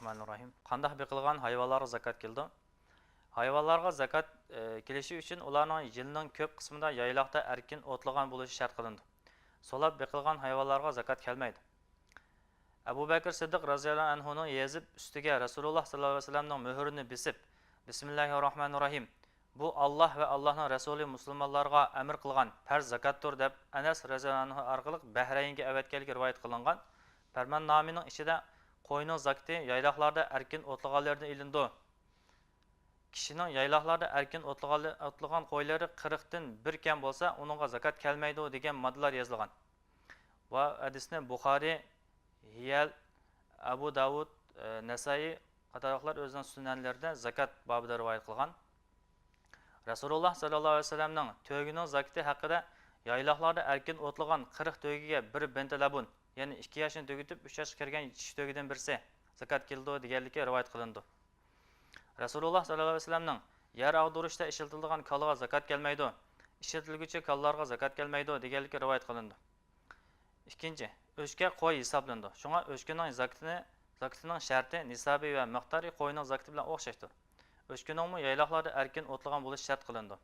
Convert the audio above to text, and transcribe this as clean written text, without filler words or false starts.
Bismillahirrahmanirrahim. Qanday beqilgan hayvonlarga zakat keldi? Hayvonlarga zakat kelishi uchun ularning yilning ko'p qismida yayloqda erkin o'tlagan bo'lishi shart qilindi. Solab beqilgan hayvonlarga zakat kelmaydi. Abu Bakr Siddiq roziyallohu anhuning yezib ustiga Rasululloh sallallohu alayhi vasallamning muhrini bisib, Bismillahirrohmanirrohim. Bu Alloh va Allohning rasuli musulmonlarga amr qilgan farz zakatdir deb Anas roziyallohu anhu orqali Bahraynga avatganligi rivoyat qilingan. Farmonnomining ichida qo'yning zakati yayloqlarda erkin o'tlaganlardan ilindi. Kishining yayloqlarda erkin o'tlagan qo'ylari 40 dan 1 kam bo'lsa, uningga zakat kelmaydi degan moddalar yozilgan. Va hadisni Buxoriy, Hiyal, Abu Davud, Nasai qatorliqlar o'zining sunanlarida zakat bobida rivoyat qilgan. Rasululloh sallallohu alayhi vasallamning to'yining zakati haqida yayloqlarda erkin o'tlagan 40 to'yiga bir bentalabun, ya'ni 2 yoshni tugitib 3 yoshga kirgan yetish to'yidan birsi zakat keldi deganligi rivoyat qilindi. Rasululloh sallallohu alayhi vasallamning yer ag'dirishda ishlatiladigan kalaga zakat kelmaydi, ishlatilguchi kallarga zakat kelmaydi deganligi rivoyat qilindi. Ikkinchi, o'shka qo'y hisoblandi. Shunga o'shkaning zakatining sharti, nisabi va miqdori qo'yning zakati bilan o'xshashdir. O'shkaning yayloqlarda erkin o'tlagan bo'lishi shart qilindi.